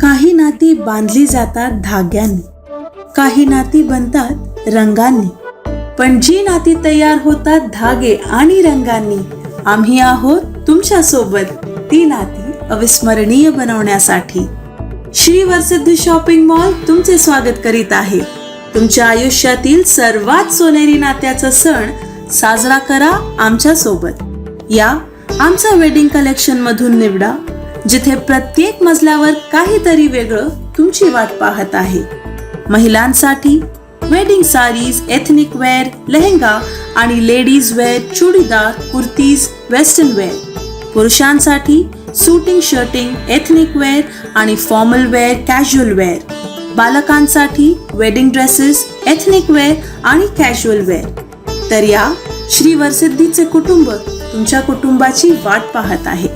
काही नाती बांधली जातात धाग्यांनी, काही नाती बनतात रंगांनी, पण जी नाती तयार होतात धागे आणि रंगांनी, आम्ही आहोत तुमच्या सोबत ती नाती अविस्मरणीय बनवण्यासाठी. श्री वरसिद्धी शॉपिंग मॉल तुमचे स्वागत करीत आहे. तुमच्या आयुष्यातील सर्वात सोनेरी नात्याचा सण साजरा करा आमच्या सोबत. या आमच्या वेडिंग कलेक्शन मधून निवडा, जिथे प्रत्येक मजल्यावर काहीतरी वेगळं तुमची वाट पाहत आहे. महिलांसाठी wedding saris, ethnic wear, lehenga आणि ladies wear, churidar, kurtis, western wear. पुरुषांसाठी सूटिंग, शर्टिंग, एथनिक वेअर आणि फॉर्मल वेअर, कॅज्युअल वेअर. बालकांसाठी वेडिंग ड्रेसेस, एथनिक वेअर आणि कॅज्युअल वेअर. तर या श्री वरसिद्धीचे कुटुंब तुमच्या कुटुंबाची वाट पाहत आहे.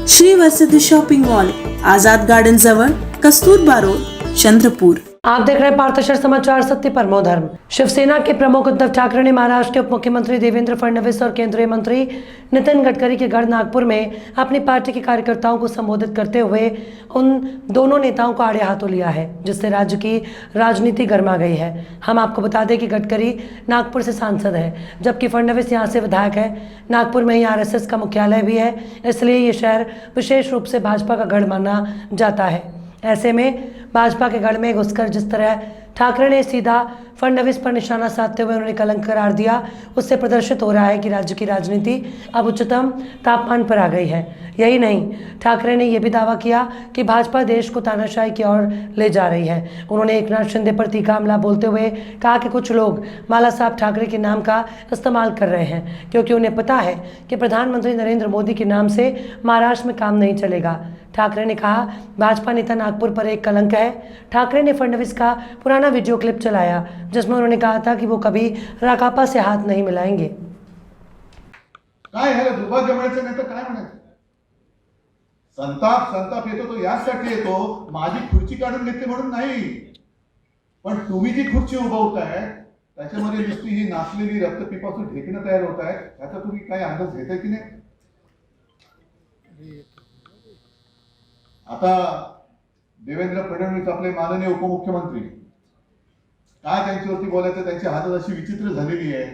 Shri Varasiddhi shopping mall, Azad garden जवळ, कस्तूरबा रोड, चंद्रपुर. आप देख रहे हैं पार्थशर समाचार, सत्य परमो धर्म। शिवसेना के प्रमुख उद्धव ठाकरे ने महाराष्ट्र के उप मुख्यमंत्री देवेंद्र फडणवीस और केंद्रीय मंत्री नितिन गडकरी के गढ़ नागपुर में अपनी पार्टी के कार्यकर्ताओं को संबोधित करते हुए उन दोनों नेताओं को आड़े हाथों लिया है, जिससे राज्य की राजनीति गर्मा गई है। हम आपको बता दें कि गडकरी नागपुर से सांसद है, जबकि फडणवीस यहाँ से विधायक है। नागपुर में ही RSS का मुख्यालय भी है, इसलिए ये शहर विशेष रूप से भाजपा का गढ़ माना जाता है। ऐसे में भाजपा के गढ़ में घुसकर जिस तरह ठाकरे ने सीधा फडणवीस पर निशाना साधते हुए उन्होंने कलंक करार दिया, उससे प्रदर्शित हो रहा है कि राज्य की राजनीति अब उच्चतम तापमान पर आ गई है। यही नहीं, ठाकरे ने यह भी दावा किया कि भाजपा देश को तानाशाही की ओर ले जा रही है। उन्होंने एकनाथ शिंदे पर तीखा हमला बोलते हुए कहा कि कुछ लोग बाला साहब ठाकरे के नाम का इस्तेमाल कर रहे हैं, क्योंकि उन्हें पता है कि प्रधानमंत्री नरेंद्र मोदी के नाम से महाराष्ट्र में काम नहीं चलेगा। ठाकरे ने कहा, भाजपा नेता नागपुर पर एक कलंक है। ठाकरे ने फडणवीस का पुराना वीडियो क्लिप चलाया, जिसमें उन्होंने कहा था कि वो कभी राकापा से हाथ नहीं मिलाएंगे। काय ह्याला दुर्भाग्य म्हणायचं नाही तर काय म्हणायचं? संताप येतो तो यासाठी येतो, माझी खुर्ची काढून घेतली म्हणून नाही, पण तुम्ही जी खुर्ची उभवताय त्याच्यामध्ये नुसती ही नाचलेली रक्तपिपासून ढेकणं तयार होत आहे, याचा तुम्ही काय अंदाज घेताय की नाही? आता देवेंद्र फडणवीस आपले माननीय उपमुख्यमंत्री, काय त्यांच्यावरती बोलायचं, त्यांची हालत अशी विचित्र झालेली आहे,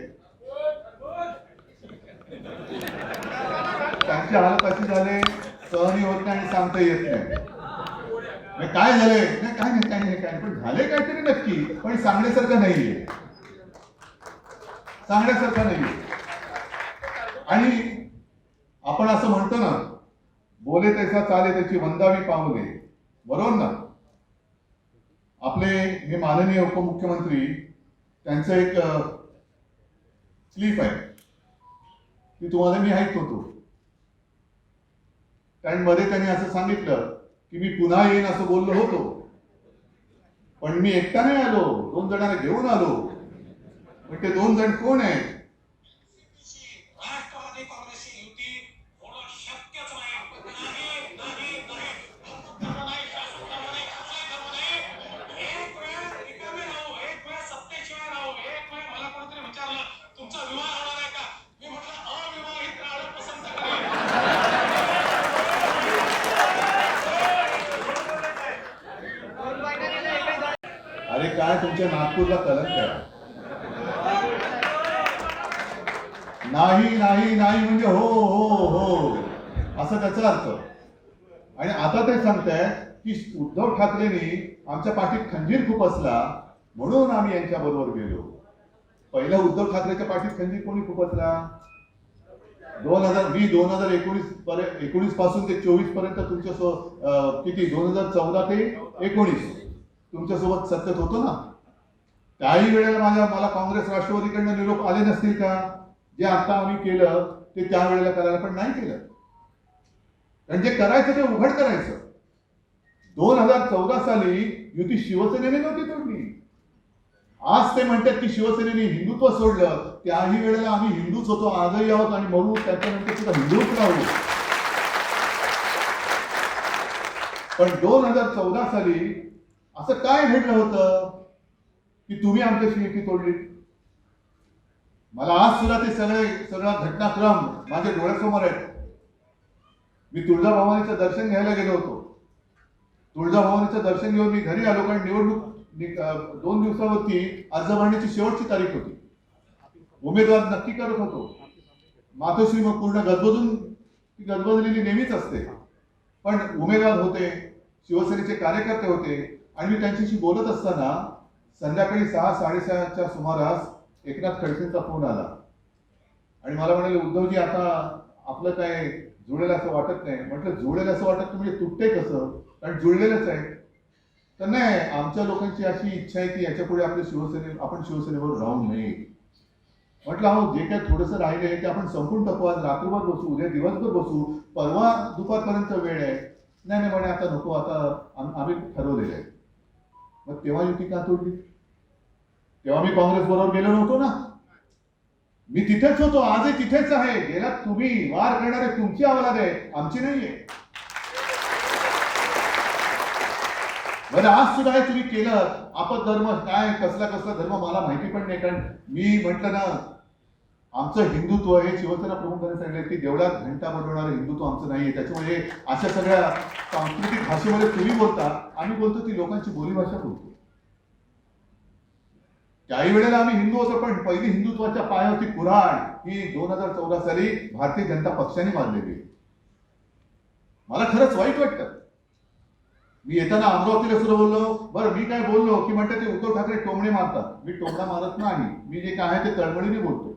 त्यांची हालत अशी झाली सहनी होत नाही आणि सांगता येत नाही. काय झालंय? काय पण झाले काहीतरी नक्की, पण सांगण्यासारखं नाहीये, सांगण्यासारखं नाहीये. आणि आपण असं म्हणतो ना, बोले तैसा चाले त्याची वंदावी पावले, बरोबर ना? आपले हे माननीय उपमुख्यमंत्री, त्यांचं एक स्लीप आहे, ती तुम्हाला मी ऐकत होतो. कारण मध्ये त्यांनी असं सांगितलं की मी पुन्हा येईन असं बोललो होतो, पण मी एकटा नाही आलो, 2 जणांना घेऊन आलो. पण ते 2 जण कोण आहेत? अरे काय तुमच्या नागपूरला कलंक आहे? नाही म्हणजे हो हो हो असं त्याचा अर्थ. आणि आता ते सांगताय की उद्धव ठाकरेंनी आमच्या पाठीत खंजीर खूप असला म्हणून आम्ही यांच्या बरोबर गेलो. पहिला उद्धव ठाकरेच्या पाठीत खंजीर कोणी खूप असला? 2019 पासून ते 24 पर्यंत तुमच्या किती 2014 ते 19 तुमच्या सोबत सत्तेत होतो ना. त्याही वेळेला मला काँग्रेस राष्ट्रवादीकडनं निरोप आले नसतील का? जे आता आम्ही केलं ते त्यावेळेला करायला पण नाही केलं. कारण जे करायचं ते उघड करायचं. 2014 साली युती शिवसेनेने नव्हती तोडली. आज ते म्हणतात की शिवसेनेने हिंदुत्व सोडलं. त्याही वेळेला आम्ही हिंदूच होतो, आजही आहोत आणि मरू त्याच्यानंतर सुद्धा हिंदूच राहू. पण 2014 साली असं काय घडलं होतं की तुम्ही आमच्याशी युती तोडली? मला आज सुद्धा ते सगळा घटनाक्रम माझ्या डोळ्यासमोर आहे. मी तुळजाभवानीचं दर्शन घ्यायला गेलो होतो. तुळजाभवानीचं दर्शन घेऊन मी घरी आलो, कारण निवडणूक 2 दिवसावरती अर्ज भरण्याची शेवटची तारीख होती. उमेदवार नक्की करत होतो. मातोश्री मग पूर्ण गजबजलेली नेहमीच असते, पण उमेदवार होते, शिवसेनेचे कार्यकर्ते होते, आणि मी त्यांच्याशी बोलत असताना संध्याकाळी 6-6:30च्या सुमारास एकनाथ खडसेंचा फोन आला आणि मला म्हणाले, उद्धवजी आता आपलं काय जुळेल असं वाटत नाही. म्हटलं जुळेल असं वाटत म्हणजे तुटते कसं, कारण जुळलेलंच आहे. तर नाही, आमच्या लोकांची अशी इच्छा आहे की याच्यापुढे आपण शिवसेनेवर राहू नये. म्हटलं अहो, जे काय थोडंसं राहिले ते आपण संपून टाकू, आज रात्रभर बसू, उद्या दिवसभर बसू, परवा दुपारपर्यंत वेळ आहे. नाही म्हणे आता नको, आता आम्ही ठरवलेलं आहे. मग तेव्हा युती का तोडली? तेव्हा मी काँग्रेस बरोबर गेलो नव्हतो ना. मी तिथेच होतो, आजही तिथेच आहे. गेला तुम्ही, वार करणारे तुमची अवलाद आहे, आमची नाहीये. बरं, आज सुद्धा हे तुम्ही केलं. आपत धर्म काय, कसला धर्म मला माहिती पण नाही, कारण मी म्हटलं ना, आमचं हिंदुत्व हे शिवसेना प्रमुखांनी सांगितलं की देवळात घंटा बडवणारं हिंदुत्व आमचं नाहीये. त्याच्यामुळे अशा सगळ्या सांस्कृतिक भाषेमध्ये तुम्ही बोलता, आम्ही बोलतो ती लोकांची बोलीभाषा बोलतो. त्याही वेळेला आम्ही हिंदू होतो, पण पहिली हिंदुत्वाच्या पायावरती कुऱ्हाड ही 2014 साली भारतीय जनता पक्षाने मारलेली. मला खरंच वाईट वाटतं. मी येताना अमरावतीला सुद्धा बोललो, बरं मी काय बोललो की म्हणतात ते उद्धव ठाकरे टोमणे मारतात. मी टोमणा मारत नाही, मी जे काय आहे ते तळमळीने बोलतो.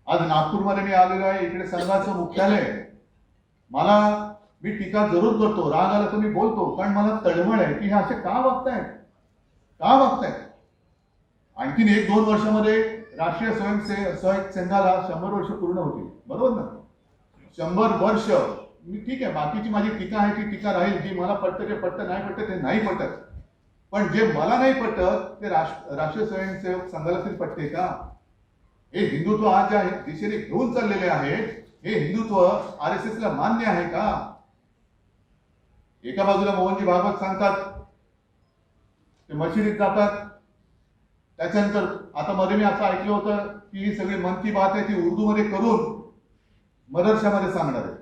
आज नागपूरमध्ये मी आलेलो आहे, इकडे संघाचं मुख्यालय. मी टीका जरूर करतो, राग आला तर मी बोलतो, कारण मला तळमळ आहे की हे असे का वागतायत. आणखीन 1-2 वर्षामध्ये राष्ट्रीय स्वयंसेवक संघाला 100 वर्ष पूर्ण होतील, बरोबर ना? 100 वर्ष. मी ठीक आहे, बाकीची माझी टीका आहे ती टीका राहील, जी मला पटतं ते पटतं, नाही पटतं ते नाही पटत. पण जे मला नाही पटत ते राष्ट्रीय स्वयंसेवक संघाला तरी पटते का? हे हिंदुत्व आज ज्या दिशेने घेऊन चाललेले आहेत, हे हिंदुत्व RSS ला मान्य आहे का? एका बाजूला मोहनजी भागवत सांगतात ते मशिदीत जातात, त्याच्यानंतर आता मध्ये मी असं ऐकलं होतं की ही सगळी मन की बात आहे ती उर्दू मध्ये करून मदरशामध्ये सांगणार आहे.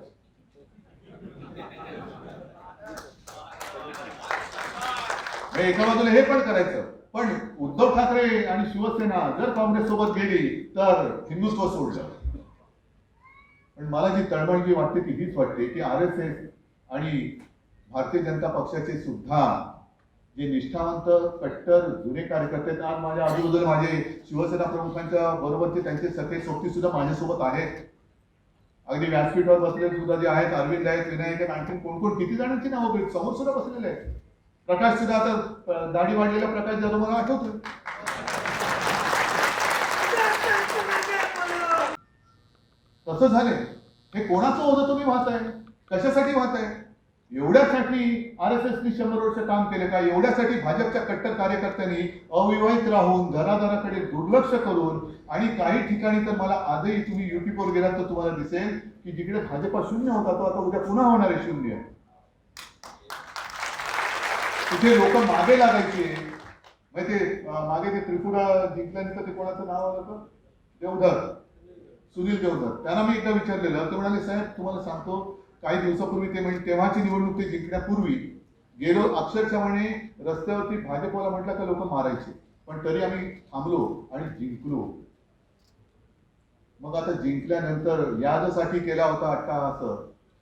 एका बाजूला हे पण करायचं, पण उद्धव ठाकरे आणि शिवसेना जर काँग्रेस सोबत गेली तर हिंदुत्व सोडलं. पण मला जी तळमळ वाटते ती हीच वाटते की RSS आणि भारतीय जनता पक्षाचे सुद्धा जे निष्ठावंत कट्टर जुने कार्यकर्ते आहेत, आज माझ्या आजूबाजूला माझे शिवसेना प्रमुखांच्या बरोबरचे त्यांचे सखे सोबती सुद्धा माझ्यासोबत आहेत. अगदी व्यासपीठावर बसलेले सुद्धा जे आहेत, अरविंद आहेत, विनायक आहेत, आणखी कोण किती जणांची नावं समोर सुद्धा बसलेले आहेत. प्रकाश सुद्धा, आता दाढी वाढलेला प्रकाश जाधव मला आठवतो. तसं झालंय. हे कोणाचं ओझं तुम्ही वाहताय? कशासाठी वाहताय? एवढ्यासाठी RSSनी 100 वर्ष काम केले का? एवढ्यासाठी भाजपच्या कट्टर कार्यकर्त्यांनी अविवाहित राहून घरादाराकडे दुर्लक्ष करून, आणि काही ठिकाणी तर मला आजही तुम्ही युट्यूबवर गेलात तर तुम्हाला दिसेल की जिकडे भाजपा 0 होता तो आता उद्या पुन्हा होणार आहे 0. तिथे लोक मागे लागायचे. मागे ते त्रिपुरा जिंकल्यानंतर ते कोणाचं नाव आलं होतं, देवधर, सुनील देवधर. त्यांना मी एकदा विचारलेलं, ते म्हणाले साहेब तुम्हाला सांगतो, काही दिवसापूर्वी ते म्हणजे तेव्हाची निवडणूक ते जिंकण्यापूर्वी गेलो, अक्षरशः म्हणे रस्त्यावरती भाजपला म्हटलं का लोक मारायचे, पण तरी आम्ही थांबलो आणि जिंकलो. मग आता जिंकल्यानंतर यादसाठी केला होता अट्टाहास,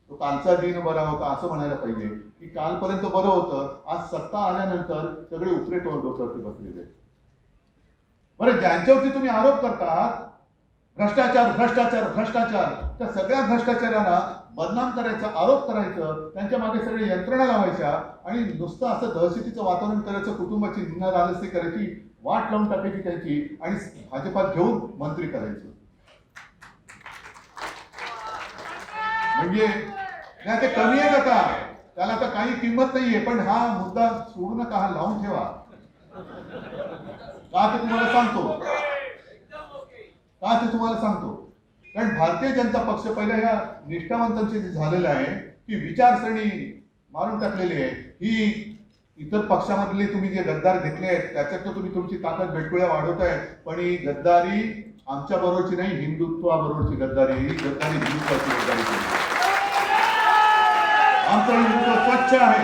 तो कालचा दिन बरा होता असं म्हणायला पाहिजे की कालपर्यंत बरं होतं, आज सत्ता आल्यानंतर सगळे उपरे डोक्यावरती बसलेले. बरं, ज्यांच्यावरती तुम्ही आरोप करतात भ्रष्टाचार, त्या सगळ्या भ्रष्टाचारांना बदनाम करायचा, आरोप करायचं, त्यांच्या मागे सगळे यंत्रणा लावायच्या आणि नुसतं असं दहशतीचं वातावरण करायचं, कुटुंबाची निनारालसी करायची, वाट लावून टाकायची त्यांची, आणि भाजपात घेऊन मंत्री करायचं. म्हणजे नाही, ते कमी आहे का? त्याला आता काही किंमत नाहीये. पण हा मुद्दा सोडू नका, हा लावून ठेवा. का ते तुम्हाला सांगतो, कारण भारतीय जनता पक्ष पहिल्या या निष्ठावंतांचे जे झालेलं आहे की विचारसरणी मारून टाकलेली आहे. ही इतर पक्षामधले तुम्ही जे गद्दार घेतले आहेत त्याच्यात तुम्ही तुमची ताकद बेटकुळ्या वाढवताय, पण ही गद्दारी आमच्या बरोबरची नाही, हिंदुत्वाबरोबरची गद्दारी. ही गद्दारी हिंदुत्वाची गद्दारी. आमचं हिंदुत्व स्वच्छ आहे.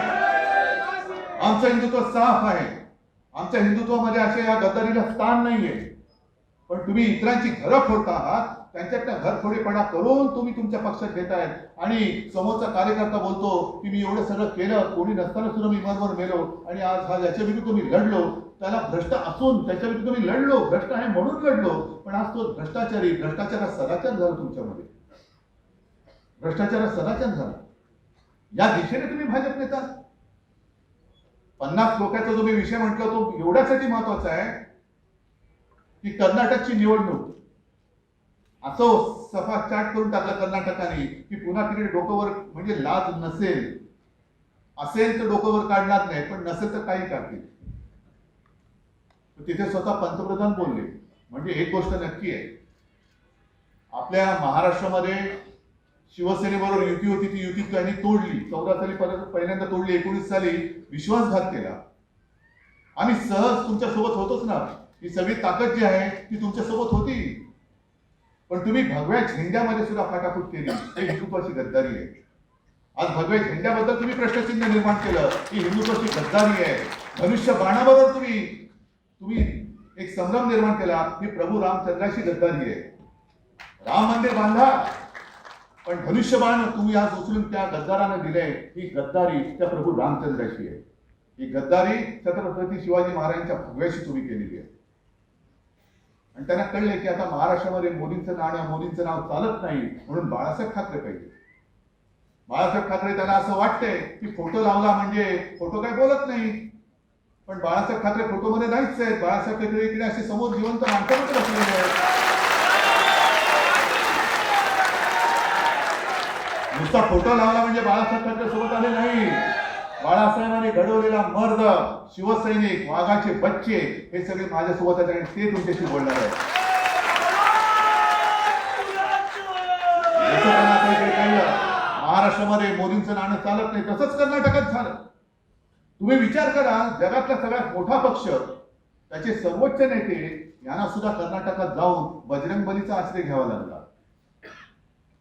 आमचं हिंदुत्व साफ आहे. आमच्या हिंदुत्वामध्ये अशा या गद्दारीला स्थान नाहीये. पण तुम्ही इतरांची घरं फोडता आहात, त्यांच्यातनं घरफोडीपणा करून तुम्ही तुमच्या पक्षात घेतायत आणि समोरचा कार्यकर्ता बोलतो की मी एवढं सगळं केलं, कोणी नसताना सुद्धा मी मरमर मेलो आणि आज हा याच्या विरुद्ध मी लढलो. त्याला भ्रष्ट असून त्याच्या विरुद्ध मी लढलो, भ्रष्ट आहे म्हणून लढलो. पण आज तो भ्रष्टाचारात सदाचार झाला तुमच्यामध्ये, भ्रष्टाचारात सदाचार झाला. या दिशेने तुम्ही भाजप नेता. 50 लोकांचा जो मी विषय म्हटला तो एवढ्यासाठी महत्वाचा आहे की कर्नाटकची निवडणूक असं सफा चाट करून टाकलं कर्नाटकाने की पुन्हा तिकडे डोकंवर, म्हणजे लाज नसेल, असेल तर डोकंवर काढणार नाही, पण नसेल तर काही काढतील. तिथे स्वतः पंतप्रधान बोलले. म्हणजे एक गोष्ट नक्की आहे, आपल्या महाराष्ट्रामध्ये शिवसेनेबरोबर युती होती, ती युती त्यांनी तोडली. 14 साली पहिल्यांदा तोडली, 19 साली विश्वासघात केला. आम्ही सहज तुमच्या सोबत होतोच ना. ही सगळी ताकद जी आहे ती तुमच्या सोबत होती. पण तुम्ही भगव्या झेंड्यामध्ये सुद्धा फाटाफूट केली. ही हिंदुत्वाची गद्दारी आहे. आज भगव्या झेंड्याबद्दल तुम्ही प्रश्नचिन्ह निर्माण केलं, ही हिंदुत्वाची गद्दारी आहे. धनुष्य बाणाबरोबर तुम्ही एक संभ्रम निर्माण केला, ही प्रभू रामचंद्राची गद्दारी आहे. राम मंदिर बांधा, पण धनुष्यबाण तुम्ही आज उचलून त्या गद्दाराने दिले. ही गद्दारी त्या प्रभू रामचंद्राची आहे. ही गद्दारी छत्रपती शिवाजी महाराजांच्या भगव्याशी तुम्ही केलेली आहे. आणि त्यांना कळले की आता महाराष्ट्रामध्ये मोदींचं नाव चालत नाही, म्हणून बाळासाहेब ठाकरे पाहिजे. बाळासाहेब ठाकरे त्यांना असं वाटतंय की फोटो लावला म्हणजे फोटो काय बोलत नाही, पण बाळासाहेब ठाकरे फोटोमध्ये नाहीच आहेत. बाळासाहेब ठाकरे इकडे असे समोर जिवंत माणसामध्ये बसलेले आहेत. नुसता फोटो लावला म्हणजे बाळासाहेब ठाकरे सोबत आले नाही. बाळासाहेबांनी घडवलेला मर्द, शिवसैनिक, वाघाचे बच्चे हे सगळे माझ्यासोबत आहेत आणि ते तुमच्याशी बोलणार आहेत. महाराष्ट्रामध्ये मोदींचं नाणं चालत नाही, तसंच कर्नाटकात झालं. तुम्ही विचार करा, जगातला सगळ्यात मोठा पक्ष, त्याचे सर्वोच्च नेते यांना सुद्धा कर्नाटकात जाऊन बजरंगबलीचा आश्रय घ्यावा लागला.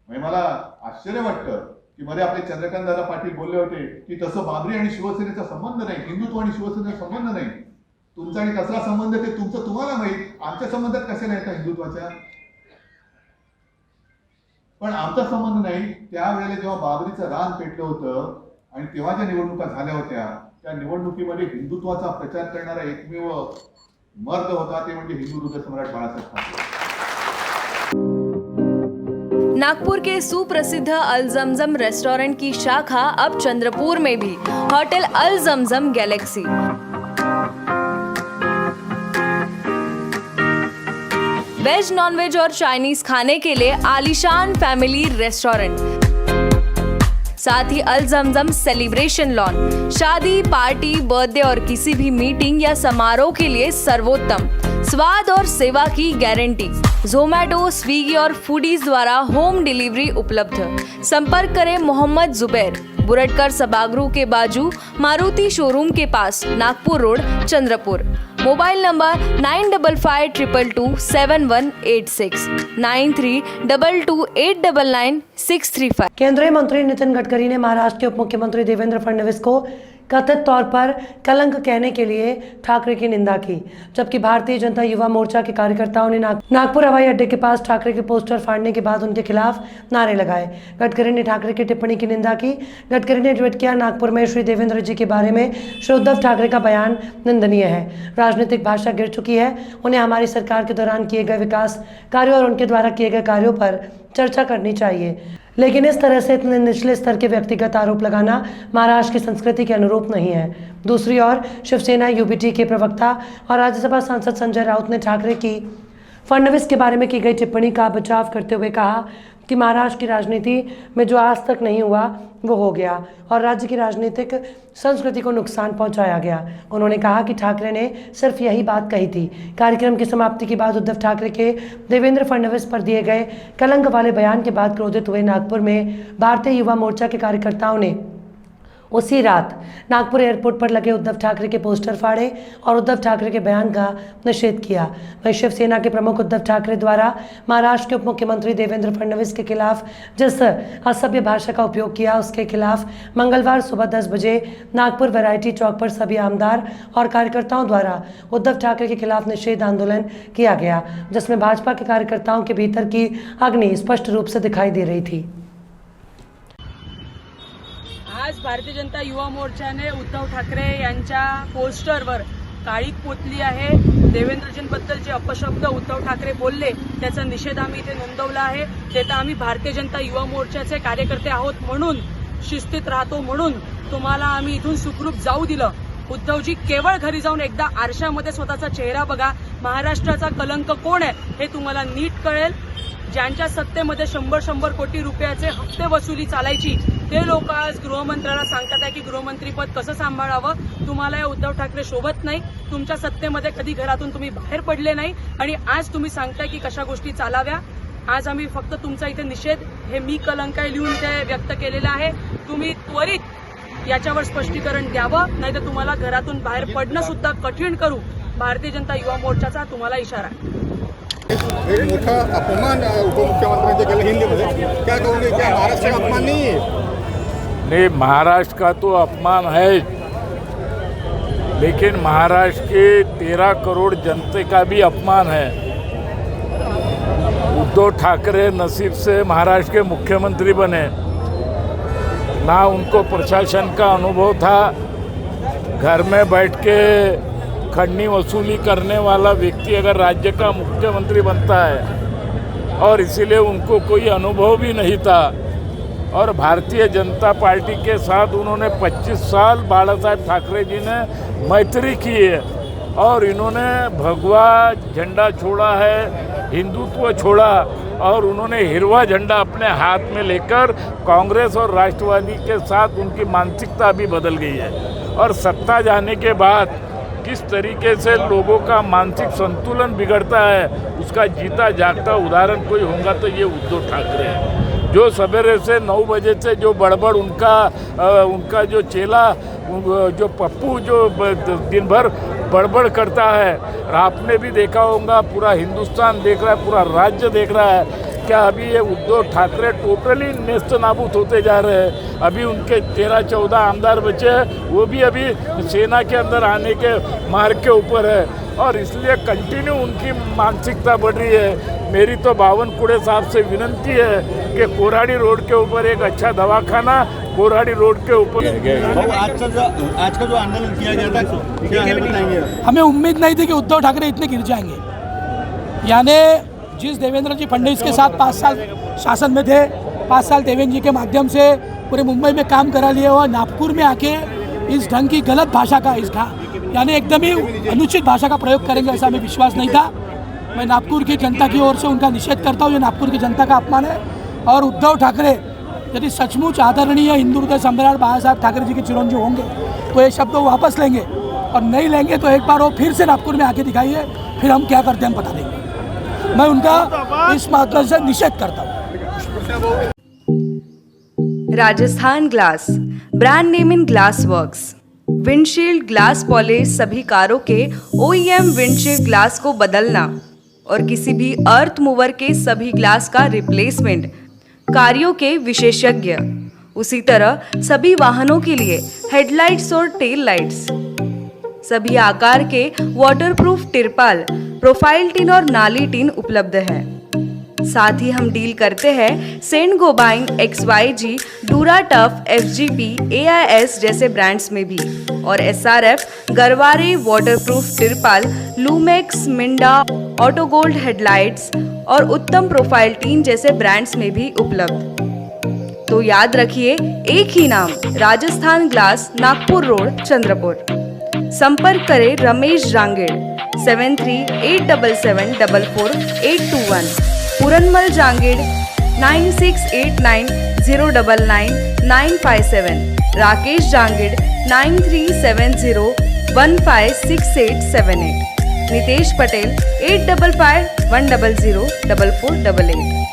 म्हणजे मला आश्चर्य वाटतं की मध्ये आपले चंद्रकांत दादा पाटील बोलले होते की तसं बाबरी आणि शिवसेनेचा संबंध नाही, हिंदुत्व आणि शिवसेनेचा संबंध नाही. तुमचा आणि कसला संबंध ते तुमचं तुम्हाला माहित. आमच्या संबंधात कसे नाही का हिंदुत्वाच्या? पण आमचा संबंध नाही. त्यावेळेला जेव्हा बाबरीचं रान पेटलं होतं आणि तेव्हा ज्या निवडणुका झाल्या होत्या, त्या निवडणुकीमध्ये हिंदुत्वाचा प्रचार करणारा एकमेव मर्द होता, ते म्हणजे हिंदू हृदय सम्राट बाळासाहेब ठाकरे. नागपुर के सुप्रसिद्ध अल जमजम रेस्टोरेंट की शाखा अब चंद्रपुर में भी, होटल अल जमजम गैलेक्सी। वेज, नॉनवेज और चाइनीज खाने के लिए आलीशान फैमिली रेस्टोरेंट, साथ ही अल जमजम सेलिब्रेशन लॉन, शादी, पार्टी, बर्थडे और किसी भी मीटिंग या समारोह के लिए सर्वोत्तम स्वाद और सेवा की गारंटी। ज़ोमैटो, स्विगी और फूडीज द्वारा होम डिलीवरी उपलब्ध। संपर्क करें मोहम्मद जुबैर, बुरटकर सभागृह के बाजू, मारुति शोरूम के पास, Nagpur road, Chandrapur. Mobile number 9552227186 9322899635। केंद्रीय मंत्री नितिन गडकरी ने महाराष्ट्र के उप मुख्यमंत्री देवेंद्र फडणवीस को कथित तौर पर कलंक कहने के लिए ठाकरे की निंदा की, जबकि भारतीय जनता युवा मोर्चा के कार्यकर्ताओं ने नागपुर हवाई अड्डे के पास ठाकरे के पोस्टर फाड़ने के बाद उनके खिलाफ नारे लगाए। गडकरी ने ठाकरे की टिप्पणी की निंदा की। गडकरी ने ट्वीट किया, नागपुर में श्री देवेंद्र जी के बारे में श्री उद्धव ठाकरे का बयान निंदनीय है। राजनीतिक भाषा गिर चुकी है। उन्हें हमारी सरकार के दौरान किए गए विकास कार्यों और उनके द्वारा किए गए कार्यों पर चर्चा करनी चाहिए, लेकिन इस तरह से इतने निचले स्तर के व्यक्तिगत आरोप लगाना महाराष्ट्र की संस्कृति के अनुरूप नहीं है। दूसरी ओर शिवसेना यूबीटी के प्रवक्ता और राज्यसभा सांसद संजय राउत ने ठाकरे की फडणवीस के बारे में की गई टिप्पणी का बचाव करते हुए कहा कि महाराष्ट्र की राजनीति में जो आज तक नहीं हुआ वो हो गया और राज्य की राजनीतिक संस्कृति को नुकसान पहुंचाया गया। उन्होंने कहा कि ठाकरे ने सिर्फ यही बात कही थी। कार्यक्रम की समाप्ति के बाद उद्धव ठाकरे के देवेंद्र फडणवीस पर दिए गए कलंक वाले बयान के बाद क्रोधित हुए नागपुर में भारतीय युवा मोर्चा के कार्यकर्ताओं ने उसी रात नागपुर एयरपोर्ट पर लगे उद्धव ठाकरे के पोस्टर फाड़े और उद्धव ठाकरे के बयान का निषेध किया। वहीं शिवसेना के प्रमुख उद्धव ठाकरे द्वारा महाराष्ट्र के उप मुख्यमंत्री देवेंद्र फडणवीस के खिलाफ जिस असभ्य भाषा का उपयोग किया, उसके खिलाफ मंगलवार सुबह 10 बजे नागपुर वैरायटी चौक पर सभी आमदार और कार्यकर्ताओं द्वारा उद्धव ठाकरे के खिलाफ निषेध आंदोलन किया गया, जिसमें भाजपा के कार्यकर्ताओं के भीतर की अग्नि स्पष्ट रूप से दिखाई दे रही थी। आज भारतीय जनता युवा मोर्चाने उद्धव ठाकरे यांच्या पोस्टरवर काळीक पोतली आहे। देवेंद्रजींबद्दल जे अपशब्द उद्धव ठाकरे बोलले त्याचा निषेध आम्ही इथे नोंदवला आहे। ते तर आम्ही भारतीय जनता युवा मोर्चाचे कार्यकर्ते आहोत म्हणून, शिस्तीत राहतो म्हणून तुम्हाला आम्ही इथून सुखरूप जाऊ दिलं। उद्धवजी केवळ घरी जाऊन एकदा आरशामध्ये स्वतःचा चेहरा बघा। महाराष्ट्राचा कलंक कोण आहे हे तुम्हाला नीट कळेल। ज्यांच्या सत्तेमध्ये 100 कोटी रुपयाचे हप्ते वसुली चालायची ते लोक आज गृहमंत्र्याला सांगतात आहे की गृहमंत्रीपद कसं सांभाळावं। तुम्हाला या उद्धव ठाकरे शोभत नाही। तुमच्या सत्तेमध्ये कधी घरातून तुम्ही बाहेर पडले नाही आणि आज तुम्ही सांगताय की कशा गोष्टी चालाव्या। आज आम्ही फक्त तुमचा इथे निषेध हे मी कलंक आहे लिहून ते व्यक्त केलेलं आहे। तुम्ही त्वरित याच्यावर स्पष्टीकरण द्यावं, नाहीतर तुम्हाला घरातून बाहेर पडणं सुद्धा कठीण करू। भारतीय जनता युवा मोर्चाचा तुम्हाला इशारा आहे। एक मोठा अपमान उपमुख्यमंत्र्यांचे केलं हिंदीमध्ये, क्या कहोगे? क्या महाराष्ट्र का अपमान नहीं है? नहीं, महाराष्ट्र का तो अपमान है, लेकिन महाराष्ट्र के 13 करोड़ जनता का भी अपमान है। उद्धव ठाकरे नसीब से महाराष्ट्र के मुख्यमंत्री बने, ना उनको प्रशासन का अनुभव था। घर में बैठ के खंडनी वसूली करने वाला व्यक्ति अगर राज्य का मुख्यमंत्री बनता है, और इसीलिए उनको कोई अनुभव भी नहीं था। और भारतीय जनता पार्टी के साथ उन्होंने 25 साल बाला साहेब ठाकरे जी ने मैत्री की है, और इन्होंने भगवा झंडा छोड़ा है, हिंदुत्व छोड़ा, और उन्होंने हिरवा झंडा अपने हाथ में लेकर कांग्रेस और राष्ट्रवादी के साथ उनकी मानसिकता भी बदल गई है। और सत्ता जाने के बाद किस तरीके से लोगों का मानसिक संतुलन बिगड़ता है, उसका जीता जागता उदाहरण कोई होगा तो ये उद्धव ठाकरे है। जो सवेरे से 9 बजे से जो बड़बड़ उनका जो चेला जो पप्पू जो दिन भर बड़बड़ करता है, और आपने भी देखा होगा, पूरा हिंदुस्तान देख रहा है, पूरा राज्य देख रहा है, क्या अभी ये उद्धव ठाकरे टोटली नेस्त नाबूद होते जा रहे हैं। अभी उनके 13-14 आमदार बचे हैं, वो भी अभी सेना के अंदर आने के मार्ग के ऊपर है, और इसलिए कंटिन्यू उनकी मानसिकता बढ़ रही है। मेरी तो बावनकुड़े साहब से विनंती है कि कोराड़ी रोड के ऊपर एक अच्छा दवाखाना, कोराड़ी रोड के ऊपर। आज का जो आंदोलन किया गया था, क्या है बताएंगे? हमें उम्मीद नहीं थी कि उद्धव ठाकरे इतने गिर जाएंगे। यानी जिस देवेंद्र जी फडणवीस के साथ 5 साल शासन में थे, 5 साल देवेंद्र जी के माध्यम से पूरे मुंबई में काम करा लिए, और नागपुर में आके इस ढंग की गलत भाषा का यानी एकदम ही अनुचित भाषा का प्रयोग करेंगे ऐसा हमें विश्वास नहीं था। मैं नागपुर की जनता की ओर से उनका निषेध करता हूँ। ये नागपुर की जनता का अपमान है। और उद्धव ठाकरे यदि सचमुच आदरणीय हिंदू हृदय सम्राट बाला साहब ठाकरे जी के चिरंजीव होंगे तो ये शब्द वो वापस लेंगे, और नहीं लेंगे तो एक बार वो फिर से नागपुर में आके दिखाइए, फिर हम क्या करते हैं हम बता देंगे। मैं उनका इस माध्यम से निषेध करता हूँ। Rajasthan glass, brand name in glass works. Windshield glass polish सभी कारों के OEM विंडशील्ड ग्लास को बदलना और किसी भी अर्थ मूवर के सभी ग्लास का रिप्लेसमेंट, कारों के विशेषज्ञ। उसी तरह सभी वाहनों के लिए हेडलाइट्स और टेल लाइट्स, सभी आकार के वाटरप्रूफ तिरपाल, प्रोफाइल टिन और नाली टिन उपलब्ध है। साथ ही हम डील करते हैं Saint Gobain, XYG, Dura Tuff, FGP, AIS जैसे ब्रांड्स में भी, और SRF, गरवारे वाटरप्रूफ तिरपाल, लूमेक्स, मिंडा, ऑटो गोल्ड हेडलाइट्स और उत्तम प्रोफाइल टीन जैसे ब्रांड्स में भी उपलब्ध। तो याद रखिए, एक ही नाम, राजस्थान ग्लास, नागपुर रोड, चंद्रपुर। संपर्क करें रमेश जांगेड़ 7387744821, पूरनमल जांगेड़ 9689099957, राकेश जांगेड़ 9370156878, नितेश पटेल 8551004488।